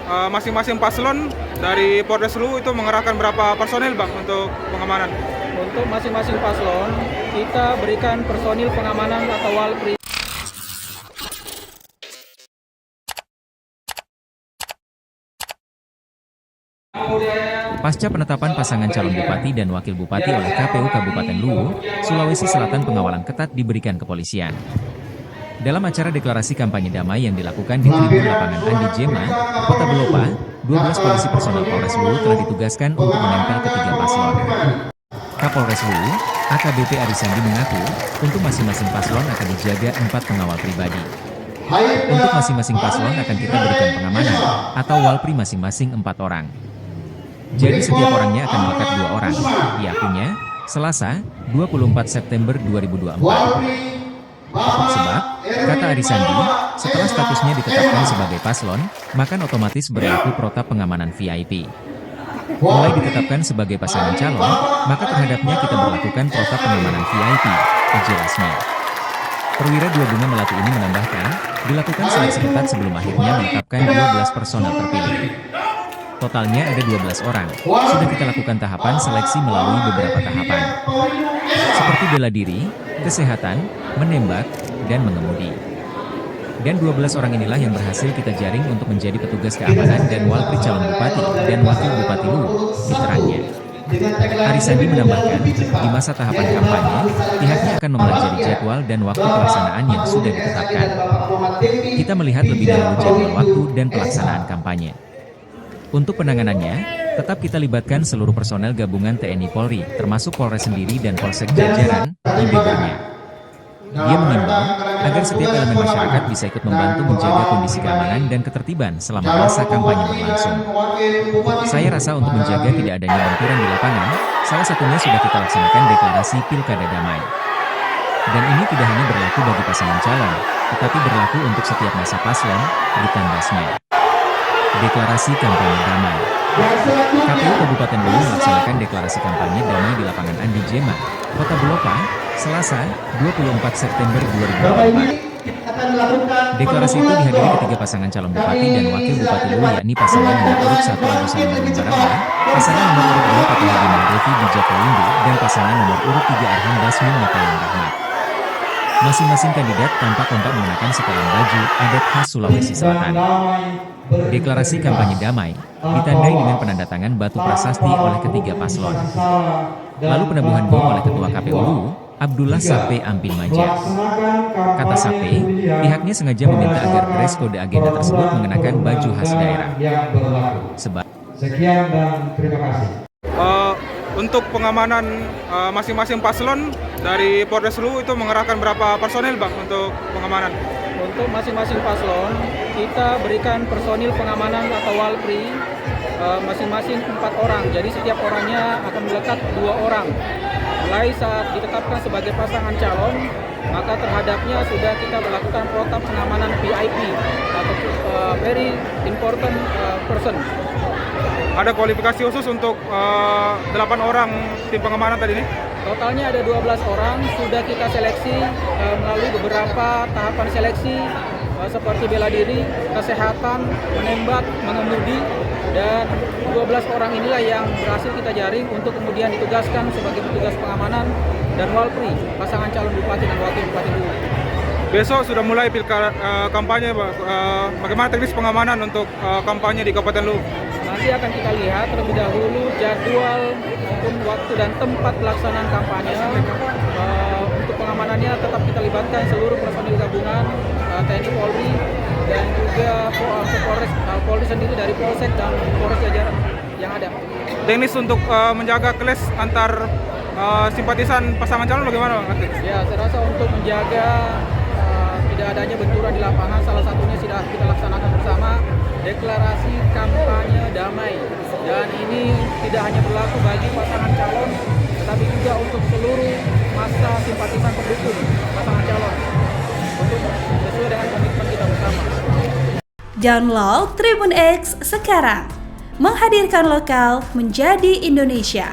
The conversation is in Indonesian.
masing-masing paslon dari Polres Luwu itu mengerahkan berapa personil Bang untuk pengamanan? Untuk masing-masing paslon, kita berikan personil pengamanan atau walpri. Pasca penetapan pasangan calon bupati dan wakil bupati oleh KPU Kabupaten Luwu, Sulawesi Selatan, pengawalan ketat diberikan kepolisian. Dalam acara deklarasi kampanye damai yang dilakukan di Tribun Lapangan Andi Jema, Kota Belopa, 12 polisi personel Polres Luwu telah ditugaskan untuk menempel ketiga paslon. Kapolres Luwu, AKBP Arisandi mengaku, untuk masing-masing paslon akan dijaga 4 pengawal pribadi. Untuk masing-masing paslon akan kita berikan pengamanan, atau walpri masing-masing 4 orang. Jadi setiap orangnya akan melekat 2 orang, iakunya, Selasa, 24 September 2024. Sebab, kata Arisandi, setelah statusnya ditetapkan sebagai paslon, maka otomatis berlaku protap pengamanan VIP. Mulai ditetapkan sebagai pasangan calon, maka terhadapnya kita berlakukan protap pengamanan VIP, jelasnya. Perwira 2 Bunga Melati ini menambahkan, dilakukan seleksi ketat sebelum akhirnya menetapkan 12 personel terpilih. Totalnya ada 12 orang, sudah kita lakukan tahapan seleksi melalui beberapa tahapan. Seperti bela diri, kesehatan, menembak, dan mengemudi. Dan 12 orang inilah yang berhasil kita jaring untuk menjadi petugas keamanan dan walpri calon bupati dan wakil bupati Luwu, diterangnya. Arisandi menambahkan, di masa tahapan kampanye, pihaknya akan mempelajari jadwal dan waktu pelaksanaan yang sudah ditetapkan. Kita melihat lebih dahulu jadwal waktu dan pelaksanaan kampanye. Untuk penanganannya, tetap kita libatkan seluruh personel gabungan TNI Polri, termasuk Polres sendiri dan Polsek jajaran, IBB-nya. Dia mengimbau, agar setiap elemen masyarakat bisa ikut membantu menjaga kondisi keamanan dan ketertiban selama masa kampanye berlangsung. Saya rasa untuk menjaga tidak adanya benturan di lapangan, salah satunya sudah kita laksanakan deklarasi Pilkada Damai. Dan ini tidak hanya berlaku bagi pasangan calon, tetapi berlaku untuk setiap masa paslon, ditandasnya. Deklarasi kampanye damai. KPU Kabupaten Luwu melaksanakan deklarasi kampanye damai di lapangan Andi Jema, Kota Belopa, Selasa, 24 September 2024. Deklarasi itu dihadiri ketiga pasangan calon bupati dan wakil bupati Luwu, yakni pasangan nomor urut 1 Agus Salimudin Barabara, pasangan nomor urut 2 Fatihudin Devi Bijakawindu, dan pasangan nomor urut 3 Arham Basmin Matalang Rahmat. Masing-masing kandidat tampak kompak mengenakan setelan baju adat khas Sulawesi Selatan. Deklarasi kampanye damai ditandai dengan penandatangan batu prasasti oleh ketiga paslon. Lalu penabuhan bom oleh Ketua KPU Luwu, Abdullah Sape Ampin Maja. Kata Sape, pihaknya sengaja meminta agar dress kode agenda tersebut mengenakan baju khas daerah. Sebab sekian dan terima kasih. Untuk pengamanan masing-masing paslon dari Polres Luwu itu mengerahkan berapa personil Bang untuk pengamanan? Untuk masing-masing paslon, kita berikan personil pengamanan atau walpri masing-masing 4 orang. Jadi setiap orangnya akan melekat 2 orang. Mulai saat ditetapkan sebagai pasangan calon, maka terhadapnya sudah kita melakukan protap pengamanan VIP atau very important person. Ada kualifikasi khusus untuk 8 orang tim pengamanan tadi ini? Totalnya ada 12 orang, sudah kita seleksi melalui beberapa tahapan seleksi seperti bela diri, kesehatan, menembak, mengemudi, dan 12 orang inilah yang berhasil kita jaring untuk kemudian ditugaskan sebagai petugas pengamanan dan walpri pasangan calon bupati dan wakil bupati Luwu. Besok sudah mulai kampanye, bagaimana teknis pengamanan untuk kampanye di Kabupaten Luwu? Nanti akan kita lihat terlebih dahulu jadwal maupun waktu dan tempat pelaksanaan kampanye. Untuk pengamanannya tetap kita libatkan seluruh personil gabungan TNI Polri dan juga Polri sendiri dari Polsek dan Polres jajaran yang ada. Teknis untuk menjaga kelas antar simpatisan pasangan calon bagaimana Bang? Ya, saya rasa untuk menjaga tidak adanya benturan di lapangan, salah satunya sudah kita laksanakan bersama deklarasi kampanye damai, dan ini tidak hanya berlaku bagi pasangan calon tetapi juga untuk seluruh masa simpatisan pendukung pasangan calon untuk sesuai dengan komitmen kita bersama. Download Tribun X sekarang, menghadirkan lokal menjadi Indonesia.